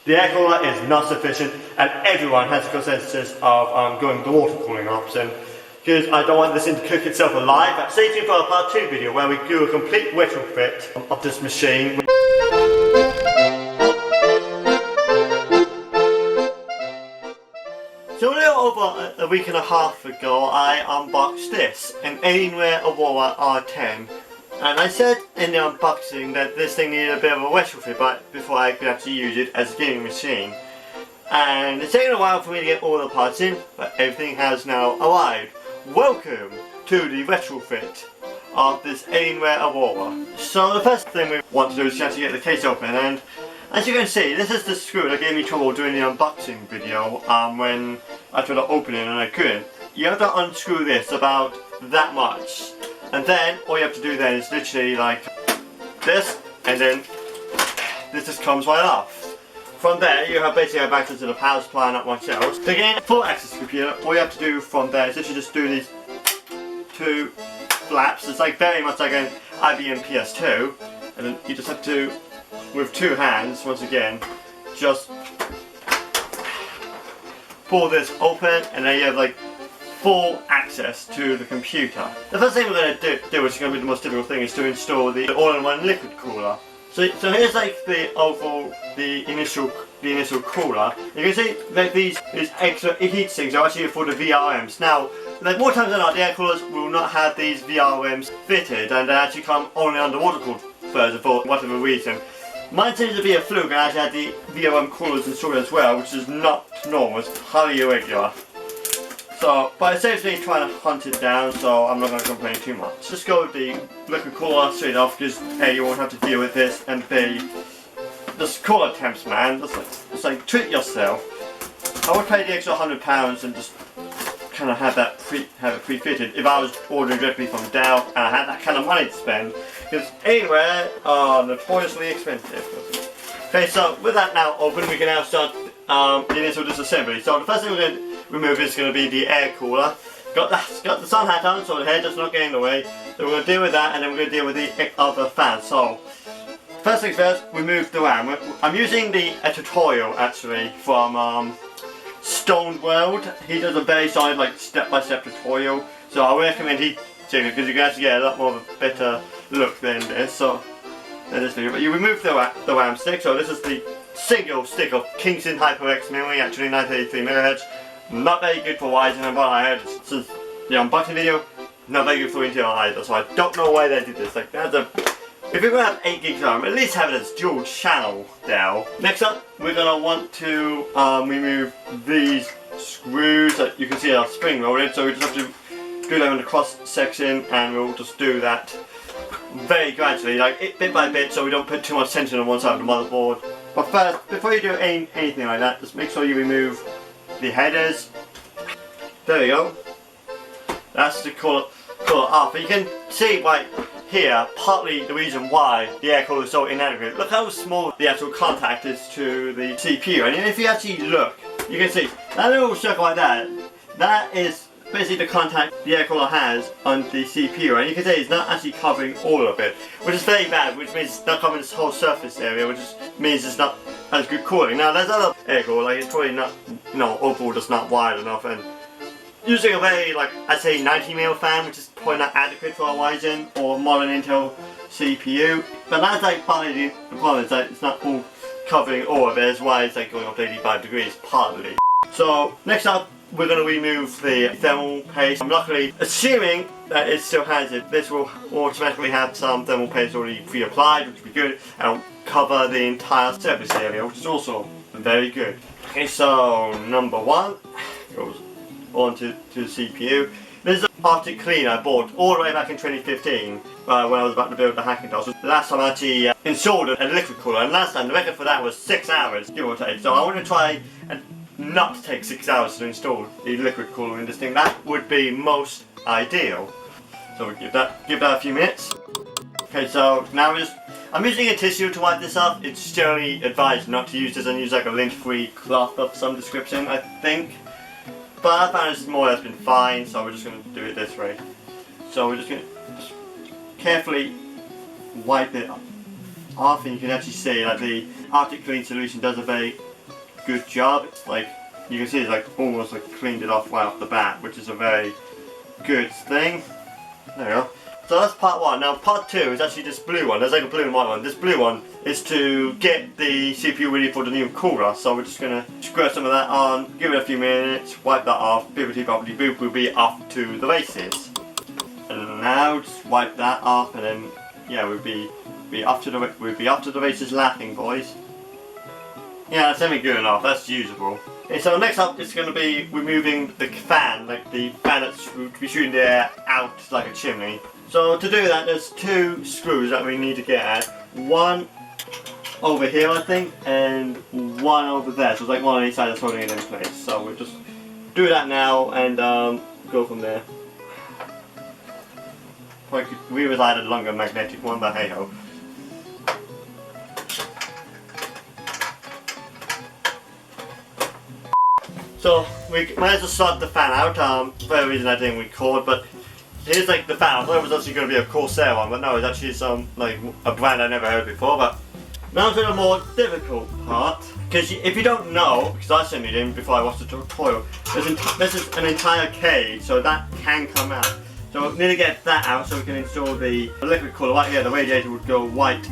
The air cooler is not sufficient, and everyone has a consensus of going the water cooling option, because I don't want this thing to cook itself alive. But stay tuned for a part 2 video where we do a complete retrofit of this machine. So a little over a week and a half ago, I unboxed this, an Alienware Aurora R10. And I said in the unboxing that this thing needed a bit of a retrofit before I could actually use it as a gaming machine. And it's taken a while for me to get all the parts in, but everything has now arrived. Welcome to the retrofit of this Alienware Aurora. So the first thing we want to do is actually get the case open, and as you can see, this is the screw that gave me trouble doing the unboxing video when I tried to open it and I couldn't. You have to unscrew this about that much. And then, all you have to do then is literally like this, and then this just comes right off. From there, you have basically access to the power supply and not much else. To gain full access to the computer, all you have to do from there is literally just do these two flaps. It's like very much like an IBM PS2, and then you just have to, with two hands, once again, just pull this open, and then you have like full access to the computer. The first thing we're going to do, which is going to be the most difficult thing, is to install the all-in-one liquid cooler. So here's like the initial cooler. You can see that these extra heat sinks are actually for the VRMs. Now, like more times than not, the air coolers will not have these VRMs fitted, and they actually come only under water cooled version for whatever reason. Mine seems to be a fluke, and I actually had the VRM coolers installed as well, which is not normal, it's highly irregular. So, but it saves me trying to hunt it down, so I'm not going to complain too much. Just go with the liquid cooler straight off, because A, you won't have to deal with this, and B, just cooler temps, man. Just like treat yourself. I would pay the extra £100 and just kind of have it pre-fitted if I was ordering directly from Dell and I had that kind of money to spend, because anywhere are notoriously expensive. Okay, so with that now open, we can now start the initial disassembly. So the first thing we're going to remove is going to be the air cooler. Got the sun hat on, so the head does not get in the way. So we're going to deal with that, and then we're going to deal with the other fan. So first things first, remove the RAM. I'm using a tutorial actually from Stone World. He does a very solid like step-by-step tutorial. So I recommend he check it, because you can actually get a lot more of a better look than this. So in this video, but you remove the RAM stick. So this is the single stick of Kingston HyperX memory, actually 933 MHz. Not very good for Ryzen, and what I heard since the unboxing video, not very good for Intel either, so I don't know why they did this. Like, if you're going to have 8 gigs RAM, at least have it as dual channel Dell. Next up, we're going to want to remove these screws that you can see are spring loaded, so we just have to do them in the cross section, and we'll just do that very gradually, like bit by bit, so we don't put too much tension on one side of the motherboard. But first, before you do anything like that, just make sure you remove the headers. There we go. That's the cooler off. But you can see right here, partly the reason why the air cooler is so inadequate. Look how small the actual contact is to the CPU. And if you actually look, you can see that little circle like that. That is basically the contact the air cooler has on the CPU. And you can see it's not actually covering all of it, which is very bad, which means it's not covering this whole surface area, which means it's not as good cooling. Now there's other air cooler, like it's probably not, overall just not wide enough, and using a very, like, I'd say 90mm fan, which is probably not adequate for a Ryzen or modern Intel CPU. But that's like partly the problem, is that it's not all covering all of it, that's why it's like going up to 85 degrees, partly. So next up, we're going to remove the thermal paste. I'm luckily assuming that it still has it. This will automatically have some thermal paste already pre-applied, which will be good, and cover the entire surface area, which is also very good. Okay, so number one goes onto the CPU. This is an Arctic cleaner I bought all the way back in 2015 when I was about to build the Hackintosh. The last time I actually installed a liquid cooler, and last time the record for that was 6 hours, give or take. So I want to try and not take 6 hours to install the liquid cooler in this thing. That would be most ideal. So we'll give that a few minutes. Okay, so now I'm using a tissue to wipe this off. It's generally advised not to use this and use like a lint-free cloth of some description, I think. But I found this more or less been fine, so we're just going to do it this way. So we're just going to carefully wipe it off, and you can actually see that the Arctic Clean solution does a very good job. It's like, you can see it's like almost like cleaned it off right off the bat, which is a very good thing. There we go. So that's part 1. Now part 2 is actually this blue one. There's like a blue and white one. This blue one is to get the CPU ready for the new cooler. So we're just going to squirt some of that on, give it a few minutes, wipe that off, bibbity bobbity boop, we'll be off to the races. And now just wipe that off, and then yeah, we'll be off to the races laughing, boys. Yeah, that's semi good enough, that's usable. Okay, so next up it's going to be removing the fan, like the fan that's to be shooting the air out like a chimney. So to do that, there's 2 screws that we need to get at. One over here, I think, and one over there. So it's like one on each side that's holding it in place. So we'll just do that now and go from there. We would add a longer magnetic one, but hey ho. So we managed to sort the fan out, for a reason I didn't record, but here's like the fan. I thought it was actually going to be a Corsair one, but no, it's actually some, like, a brand I never heard before. But now to the more difficult part, because if you don't know, because I certainly didn't before I watched the tutorial, this is an entire cage, so that can come out. So we need to get that out so we can install the liquid cooler right here. The radiator would go right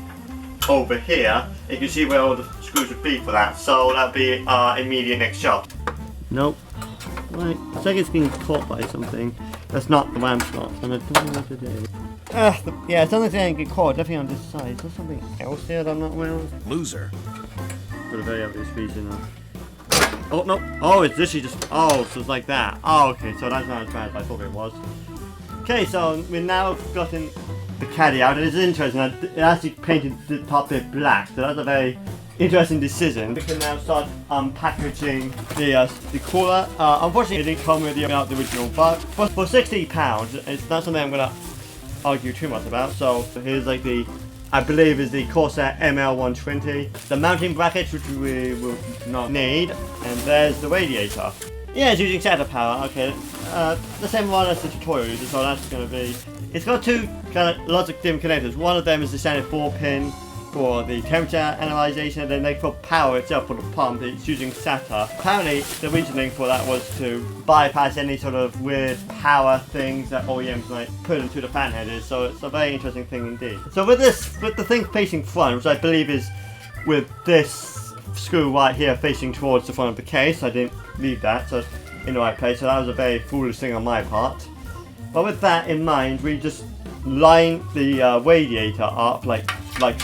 over here. You can see where all the screws would be for that, so that'll be our immediate next job. Nope. Right, it's like it's being caught by something. That's not the RAM slot, and I don't know what to do. Yeah, it doesn't say get caught, definitely on this side. Is there something else here that I'm not aware of? Loser. For a very obvious reason. Oh, no. Oh, it's literally just. Oh, so it's like that. Oh, okay, so that's not as bad as I thought it was. Okay, so we've now gotten the caddy out, and it's interesting that it actually painted the top bit black, so that's a very interesting decision. We can now start packaging the cooler. Unfortunately, it didn't come with the original, but for £60, it's not something I'm going to argue too much about. So here's like the, I believe is the Corsair ML120, the mounting brackets which we will not need, and there's the radiator. Yeah, it's using SATA power. Okay, the same one as the tutorial uses, so that's going to be. It's got 2 kind of lots of different connectors. One of them is the standard 4-pin for the temperature analyzation, and then they for power itself for the pump. It's using SATA. Apparently, the reasoning for that was to bypass any sort of weird power things that OEMs might put into the fan headers. So it's a very interesting thing indeed. So with the thing facing front, which I believe is with this screw right here facing towards the front of the case, I didn't leave that so in the right place. So that was a very foolish thing on my part. But with that in mind, we just line the radiator up like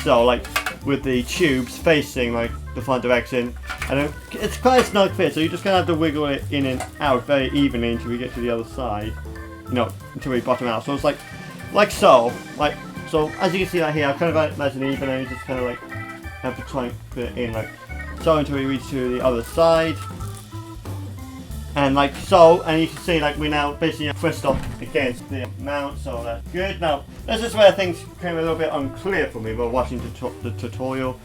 so, like with the tubes facing like the front direction, and it's quite a snug fit, so you're just gonna have to wiggle it in and out very evenly until we get to the other side, until we bottom out. So it's like so, so as you can see right here, I kind of like nice and even, and you just kind of like have to try and put it in like so until we reach to the other side. And like so, and you can see like we now basically pressed up against the mount, so that's good. Now, this is where things became a little bit unclear for me while watching the tutorial.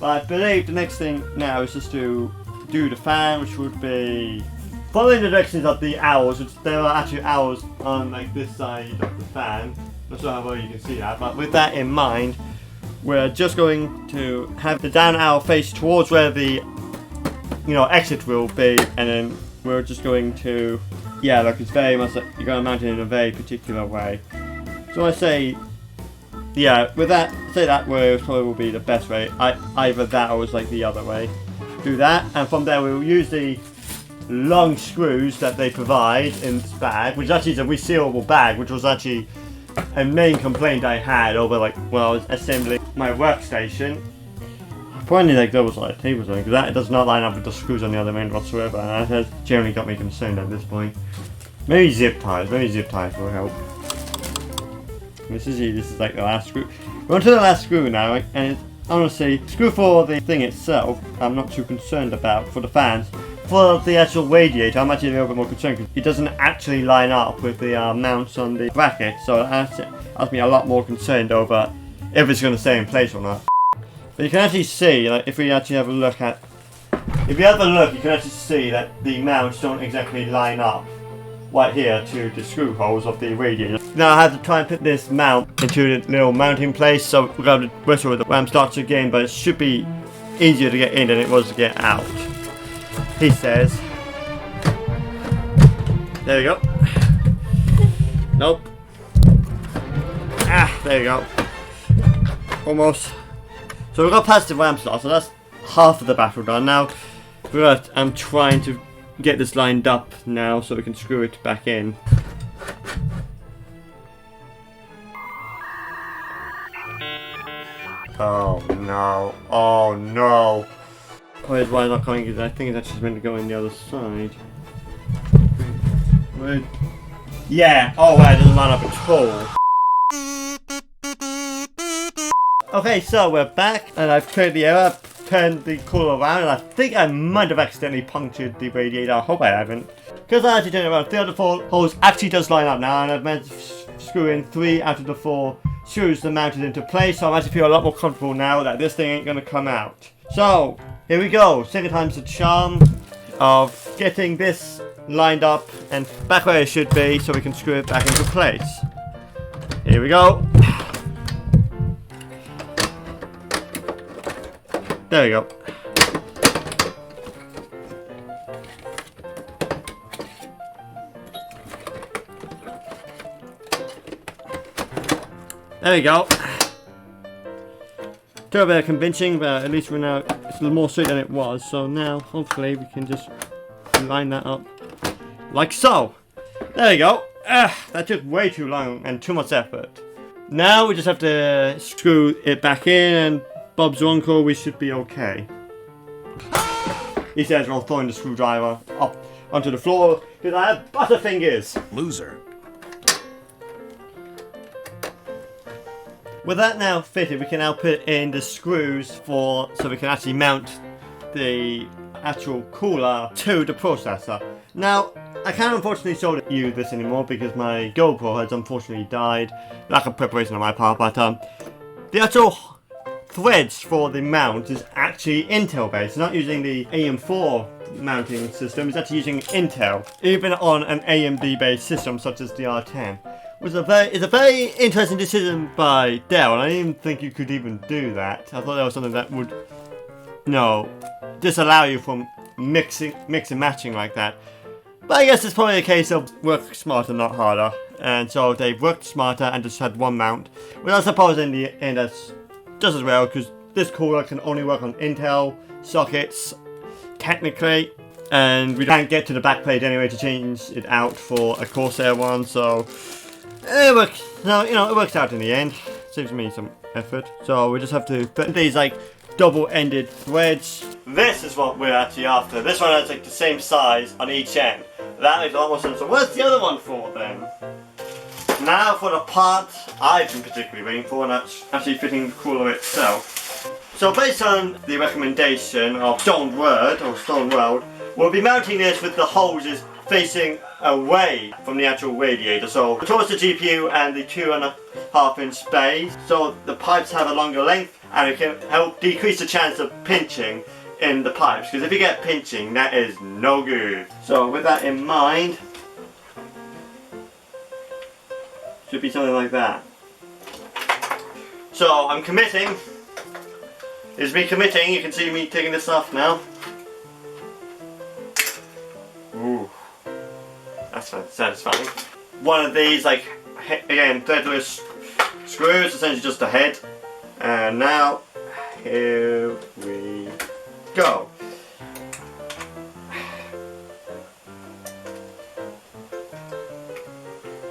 But I believe the next thing now is just to do the fan, which would be following the directions of the owls, which there are actually owls on like this side of the fan. Not sure how well you can see that, but with that in mind, we're just going to have the down owl face towards where the exit will be, and then we're just going to, yeah, like it's very much like you're going to mount it in a very particular way. So I say, yeah, with that, say that way probably will be the best way. Either that or it's like the other way. Do that, and from there we'll use the long screws that they provide in this bag, which actually is a resealable bag, which was actually a main complaint I had over like when I was assembling my workstation. Apparently like there was like a tape or something, because that does not line up with the screws on the other end whatsoever, and that has generally got me concerned at this point. Maybe zip ties will help. This is like the last screw. We're on to the last screw now, and it's honestly, screw for the thing itself I'm not too concerned about for the fans. For the actual radiator I'm actually a little bit more concerned because it doesn't actually line up with the mounts on the bracket, so that has me a lot more concerned over if it's going to stay in place or not. But you can actually see, like, if you have a look, you can actually see that the mounts don't exactly line up right here to the screw holes of the radiator. Now I have to try and put this mount into the little mounting place, so we're going to wrestle with the RAM starts again, but it should be easier to get in than it was to get out. he says. There we go. Nope. Ah, there we go. Almost. So we've got past the RAM slot, so that's half of the battle done. Now, I'm trying to get this lined up now so we can screw it back in. Oh no, oh no. Where's why not coming? Because I think it's actually meant to go in the other side. Wait. Yeah, oh wow, it doesn't line up at all. Okay, so we're back and I've cleared the air, I've turned the cooler around and I think I might have accidentally punctured the radiator. I hope I haven't. Because I actually turned it around, 3 out of the 4 holes actually does line up now and I've managed to screw in 3 out of the 4 screws that mounted into place, so I actually feel a lot more comfortable now that this thing ain't going to come out. So, here we go. Second time's the charm of getting this lined up and back where it should be so we can screw it back into place. Here we go. There we go. There we go. Took a bit of convincing, but at least we're now, it's a little more straight than it was. So now, hopefully, we can just line that up like so. There we go. That took way too long and too much effort. Now we just have to screw it back in and Bob's your uncle, we should be okay. He says while throwing the screwdriver up onto the floor because I have butterfingers. Loser. With that now fitted, we can now put in the screws so we can actually mount the actual cooler to the processor. Now, I can't unfortunately show you this anymore because my GoPro has unfortunately died. Lack of preparation on my part, but the actual threads for the mount is actually Intel based. It's not using the AM4 mounting system, it's actually using Intel, even on an AMD based system such as the R10. It's a very interesting decision by Dell, and I didn't even think you could even do that. I thought that was something that would, disallow you from mix and matching like that. But I guess it's probably a case of work smarter, not harder. And so they worked smarter and just had one mount, which I suppose in the end that's just as well, because this cooler can only work on Intel sockets, technically. And we can't get to the backplate anyway to change it out for a Corsair one, so it works. No, it works out in the end. Saves me some effort. So we just have to put these like double-ended threads. This is what we're actually after. This one has like the same size on each end. That makes a lot more sense. So what's the other one for then? Now for the part I've been particularly waiting for, and that's actually fitting the cooler itself. So based on the recommendation of Stone World, we'll be mounting this with the hoses facing away from the actual radiator, so towards the GPU and the 2.5 inch bays, so the pipes have a longer length and it can help decrease the chance of pinching in the pipes, because if you get pinching, that is no good. So with that in mind, should be something like that. So I'm committing. It's me committing. You can see me taking this off now. Ooh. That's satisfying. One of these, like, again, threadless screws, essentially just the head. And now, here we go.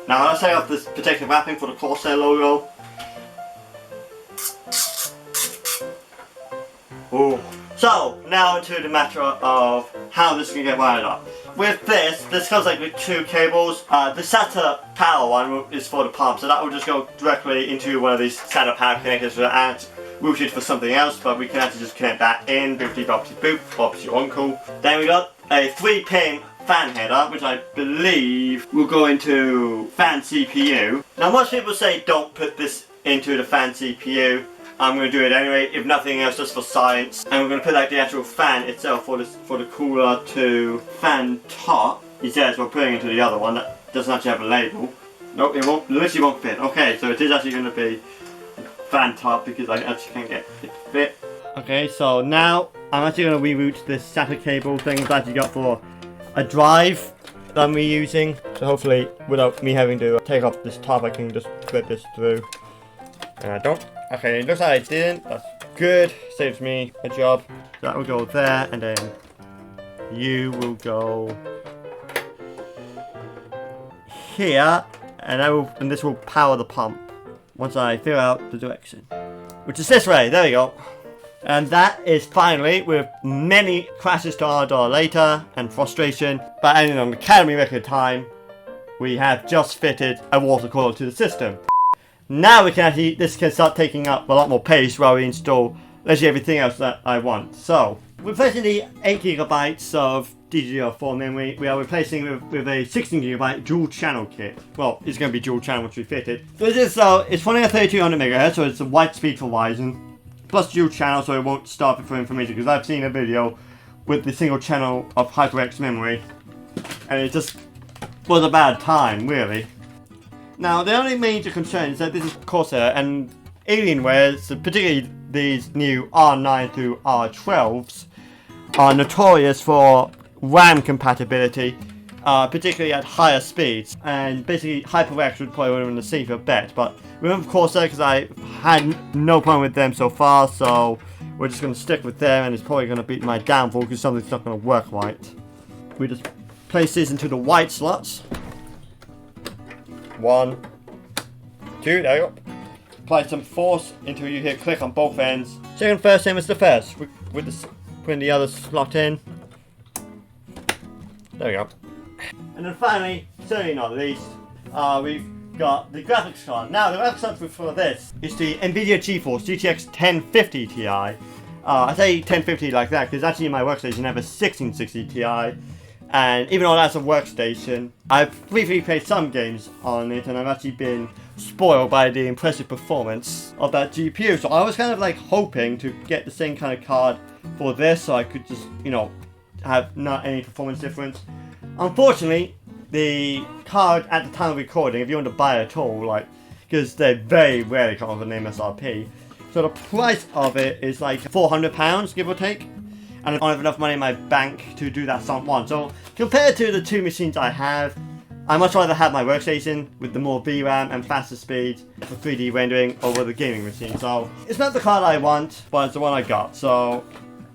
Now, let's take off this protective wrapping for the Corsair logo. Ooh. So, now to the matter of how this is going to get wired up. With this comes like with 2 cables. The SATA power one is for the pump, so that will just go directly into one of these SATA power connectors and routed for something else, but we can actually just connect that in, boopty boppty boop, Bob's your uncle. Then we got a 3-pin fan header, which I believe will go into fan CPU. Now most people say don't put this into the fan CPU. I'm going to do it anyway, if nothing else, just for science. And we're going to put like the actual fan itself for the cooler to fan top. He says we're putting into the other one that doesn't actually have a label. Nope, it literally won't fit. Okay, so it is actually going to be fan top because I actually can't get it to fit. Okay, so now I'm actually going to reroute this SATA cable thing I've actually got for a drive that I'm reusing. So hopefully, without me having to take off this top, I can just put this through. And I don't. Okay, it looks like I didn't. That's good. Saves me a job. So that will go there, and then you will go here, and this will power the pump once I figure out the direction, which is this way. There we go. And that is finally, with many crashes to our door later and frustration, but ending on Academy record time, we have just fitted a water cooler to the system. Now we can actually, this can start taking up a lot more pace while we install literally everything else that I want. So, replacing the 8GB of DDR4 memory, we are replacing with a 16GB dual channel kit. Well, it's going to be dual channel once we fit it. So this is, it's running at 3200MHz, so it's a white speed for Ryzen, plus dual channel, so it won't stop it for information, because I've seen a video with the single channel of HyperX memory, and it just was a bad time, really. Now, the only major concern is that this is Corsair, and Alienware, so particularly these new R9 through R12s, are notorious for RAM compatibility, particularly at higher speeds, and basically HyperX would probably have been the safer bet, but we went with Corsair because I had no problem with them so far, so we're just going to stick with them, and it's probably going to be my downfall because something's not going to work right. We just place these into the white slots. 1, 2, there you go. Apply some force until you hear click on both ends. Second first, same as the first. With this, putting the other slot in. There we go. And then finally, certainly not least, we've got the graphics card. Now, the graphics card for this is the NVIDIA GeForce GTX 1050 Ti. I say 1050 like that because actually in my workstation I have a 1660 Ti. And even though that's a workstation, I've briefly played some games on it, and I've actually been spoiled by the impressive performance of that GPU. So I was kind of like hoping to get the same kind of card for this, so I could just, you know, have not any performance difference. Unfortunately, the card at the time of recording, if you want to buy it at all, like, because they very rarely come with an MSRP, so the price of it is like £400, give or take. And I don't have enough money in my bank to do that stunt one. So compared to the two machines I have, I much rather have my workstation with the more VRAM and faster speed for 3D rendering over the gaming machine. So it's not the card I want, but it's the one I got. So,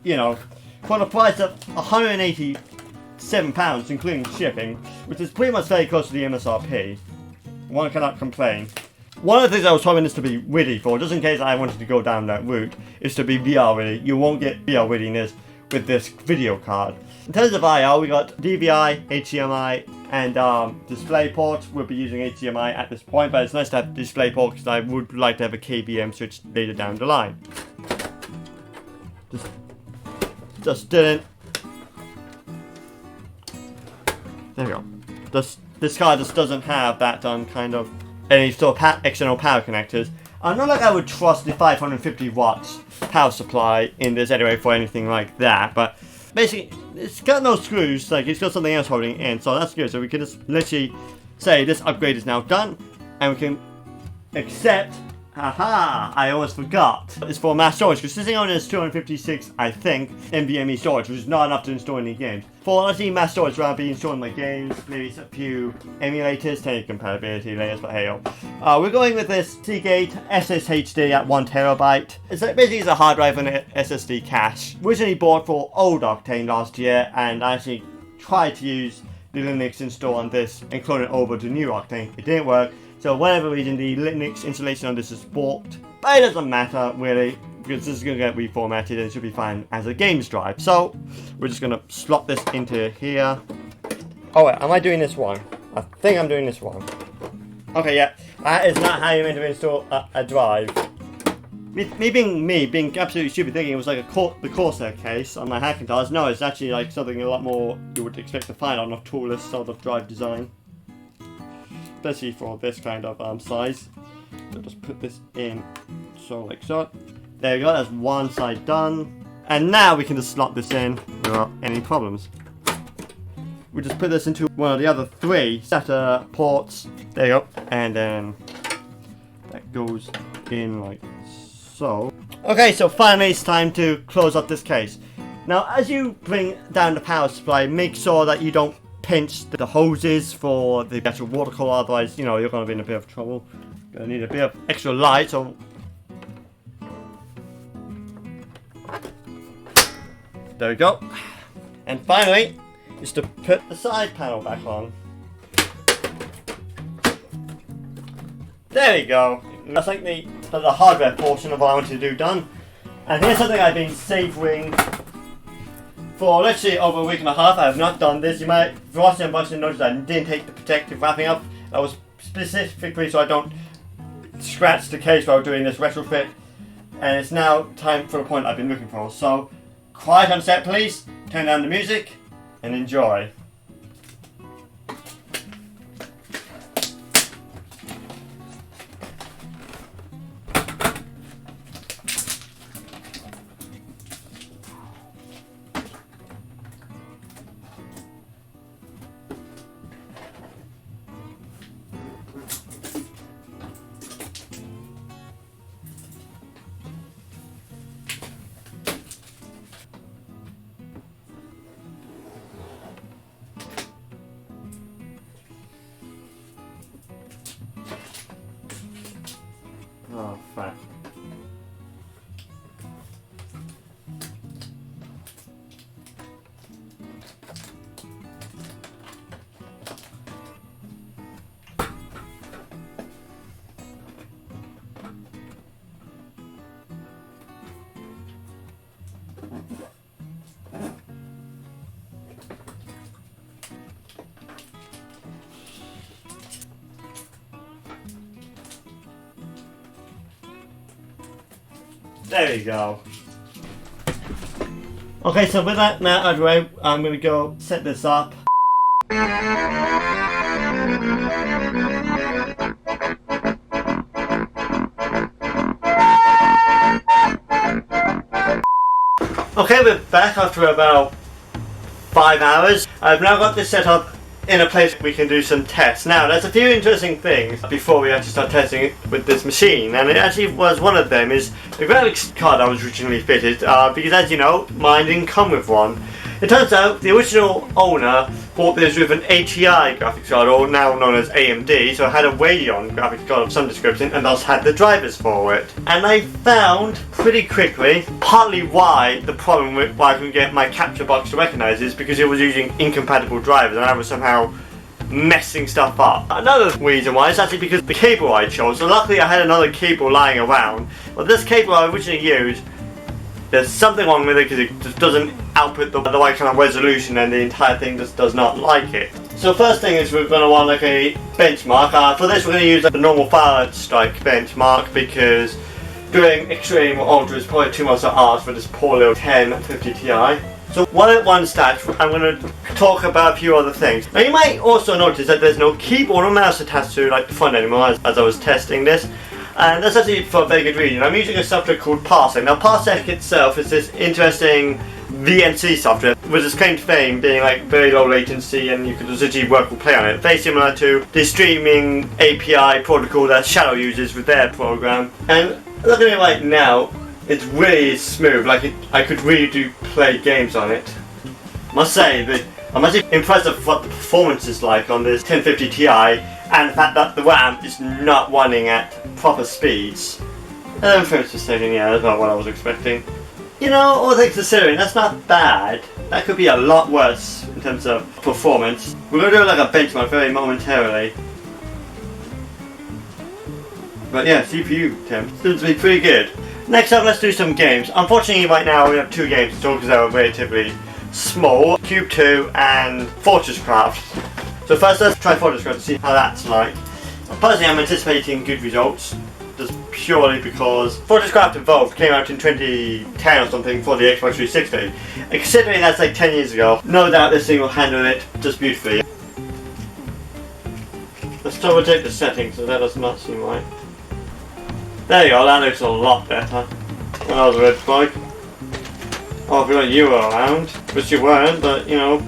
you know, for the price of £187, including shipping, which is pretty much very close to the MSRP, one cannot complain. One of the things I was hoping this to be ready for, just in case I wanted to go down that route, is to be VR ready. You won't get VR readiness with this video card. In terms of IO, we got DVI, HDMI, and DisplayPort. We'll be using HDMI at this point, but it's nice to have DisplayPort because I would like to have a KBM switch later down the line. Just didn't. There we go. This card just doesn't have that kind of any sort of external power connectors. Not like I would trust the 550 watts power supply in this anyway for anything like that, but basically it's got no screws, like it's got something else holding it in, so that's good. So we can just literally say this upgrade is now done, and we can accept. Haha, I almost forgot. It's for mass storage, because this thing only has 256, I think, NVMe storage, which is not enough to install any games. For actually mass storage, where I'll be installing my games, maybe a few emulators, take compatibility layers, but hey, we're going with this Seagate SSHD at 1TB. It's basically a hard drive and an SSD cache. Originally bought for old Octane last year, and I actually tried to use the Linux install on this and clone it over to new Octane. It didn't work. So for whatever reason, the Linux installation on this is balked, but it doesn't matter really, because this is going to get reformatted and it should be fine as a games drive. So we're just going to slot this into here. Oh wait, am I doing this wrong? I think I'm doing this wrong. Okay, yeah, that is not how you're meant to install a drive. Me being absolutely stupid, thinking it was like the Corsair case on my Hackintosh. No, it's actually like something a lot more you would expect to find on a toolless sort of drive design. Especially for this kind of size. So just put this in, so like so. There we go, that's one side done. And now we can just slot this in without any problems. We just put this into one of the other three SATA ports. There you go. And then that goes in like so. Okay, so finally it's time to close up this case. Now, as you bring down the power supply, make sure that you don't pinch the hoses for the actual water cooler, otherwise, you know, you're going to be in a bit of trouble. Going to need a bit of extra light, so... There we go. And finally, is to put the side panel back on. There we go. That's like the hardware portion of what I wanted to do done. And here's something I've been savouring for literally over a week and a half. I have not done this. You might, if you're watching the unboxing, notice I didn't take the protective wrapping up. That was specifically so I don't scratch the case while doing this retrofit. And it's now time for the point I've been looking for. So, quiet on set please, turn down the music, and enjoy. Oh, fuck. There we go. Okay, so with that now out of the way, I'm going to go set this up. Okay, we're back after about 5 hours. I've now got this set up in a place we can do some tests. Now, there's a few interesting things before we actually start testing it with this machine, and it actually was one of them is the graphics card I was originally fitted, because as you know, mine didn't come with one. It turns out the original owner bought this with an ATI graphics card, or now known as AMD, so it had a Radeon graphics card of some description, and thus had the drivers for it. And I found pretty quickly partly why the problem with why I couldn't get my capture box to recognise is because it was using incompatible drivers, and I was somehow messing stuff up. Another reason why is actually because the cable I chose. So luckily I had another cable lying around, but this cable I originally used, there's something wrong with it because it just doesn't output the right kind of resolution, and the entire thing just does not like it. So first thing is we're going to want like a benchmark. For this we're going to use like the normal fire strike benchmark because doing extreme or ultra is probably too much to ask for this poor little 1050 Ti. So one at one stats, I'm going to talk about a few other things. Now you might also notice that there's no keyboard or mouse attached to like the front anymore as I was testing this. And that's actually for a very good reason. I'm using a software called Parsec. Now Parsec itself is this interesting VNC software with its claim to fame being like very low latency, and you can literally work or play on it. Very similar to the streaming API protocol that Shadow uses with their program. And look at it right now, it's really smooth. Like I could really play games on it. Must say that I'm actually impressed with what the performance is like on this 1050 Ti, and the fact that the RAM is not running at proper speeds. And for a second, yeah, that's not what I was expecting. You know, all things considering, that's not bad. That could be a lot worse in terms of performance. We're going to do like a benchmark very momentarily. But yeah, CPU temp seems to be pretty good. Next up, let's do some games. Unfortunately, right now we have 2 games to talk because they're relatively small. Cube 2 and Fortress Craft. So first let's try Fortress Craft to see how that's like. Personally, I'm anticipating good results, just purely because Fortress Craft Evolved came out in 2010 or something for the Xbox 360. And considering that's like 10 years ago, no doubt this thing will handle it just beautifully. Let's double check the settings, so that does not seem right. There you go, that looks a lot better. That was a red flag. Oh, I forgot you were around, which you weren't, but you know.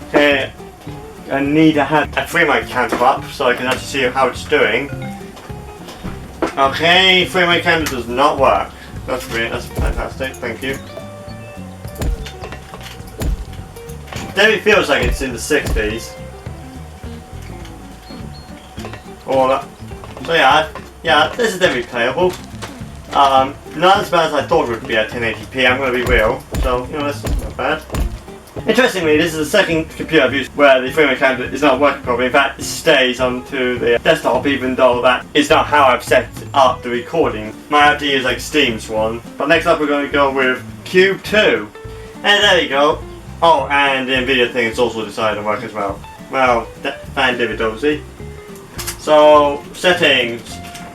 Okay, I need to have a frame rate counter up so I can actually see how it's doing. Okay, frame rate counter does not work. That's great, that's fantastic, thank you. Deley feels like it's in the 60s. Or that. So yeah, this is definitely playable. Not as bad as I thought it would be at 1080p, I'm going to be real. So, you know, that's not bad. Interestingly, this is the second computer I've used where the frame rate counter is not working properly. In fact, it stays onto the desktop, even though that is not how I've set up the recording. My idea is like Steam's one. But next up we're going to go with Cube 2. And there you go. Oh, and the NVIDIA thing is also decided to work as well. Well, fan David obviously. So, settings.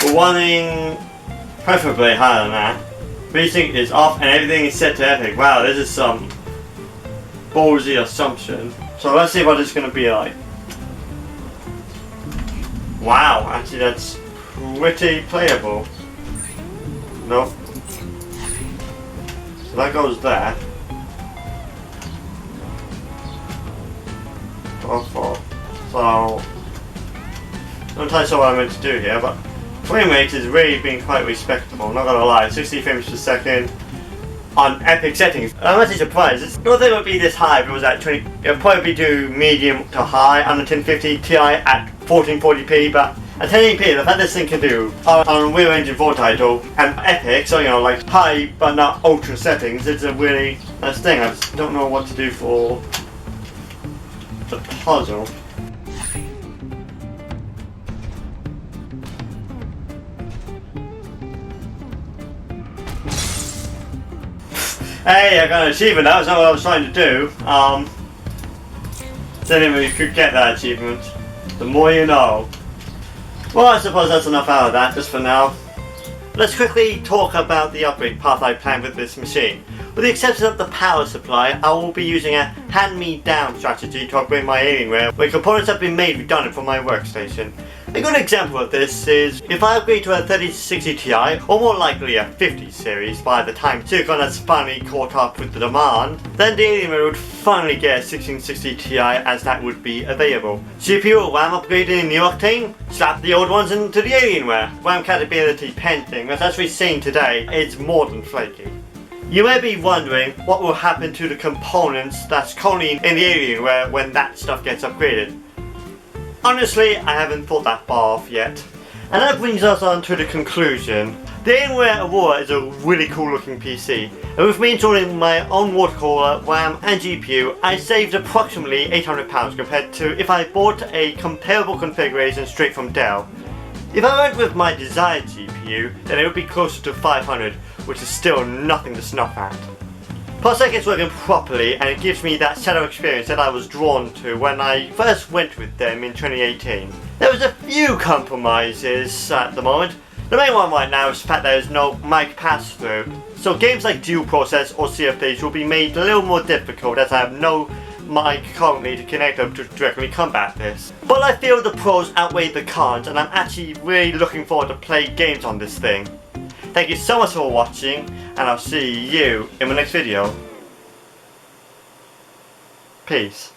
We're wanting preferably higher than that. Resync is off and everything is set to epic. Wow, this is some ballsy assumption. So let's see what it's going to be like. Wow, actually that's pretty playable. Nope. So that goes there. So, I'm not entirely sure what I meant to do here, but frame rate has really been quite respectable, not gonna lie. 60 frames per second on epic settings. I'm actually surprised. I don't think it would be this high if it was at 20. It would probably do medium to high on the 1050 Ti at 1440p, but at 1080p, the fact this thing can do on rear engine full title and epic, so you know, like high but not ultra settings, it's a really nice thing. I just don't know what to do for the puzzle. Hey, I got an achievement. That was not what I was trying to do. Then you could get that achievement. The more you know. Well, I suppose that's enough out of that, just for now. Let's quickly talk about the upgrade path I planned with this machine. With the exception of the power supply, I will be using a hand-me-down strategy to upgrade my Alienware, where components have been made redundant from my workstation. A good example of this is if I upgrade to a 3060 Ti, or more likely a 50 series by the time Silicon has finally caught up with the demand, then the Alienware would finally get a 1660 Ti as that would be available. CPU or RAM upgraded in New Octane? Slap the old ones into the Alienware. RAM compatibility pending, as we've seen today, it's more than flaky. You may be wondering what will happen to the components that's currently in the Alienware when that stuff gets upgraded. Honestly, I haven't thought that far off yet. And that brings us on to the conclusion. The Alienware Aurora is a really cool looking PC, and with me installing my own water cooler, RAM and GPU, I saved approximately £800 compared to if I bought a comparable configuration straight from Dell. If I went with my desired GPU, then it would be closer to 500, which is still nothing to snuff at. Plus I think it's working properly and it gives me that shadow experience that I was drawn to when I first went with them in 2018. There was a few compromises at the moment. The main one right now is the fact there is no mic pass-through. So games like Dual Process or Sea of Thieves will be made a little more difficult as I have no mic currently to connect up to directly combat this. But I feel the pros outweigh the cons and I'm actually really looking forward to play games on this thing. Thank you so much for watching, and I'll see you in my next video. Peace.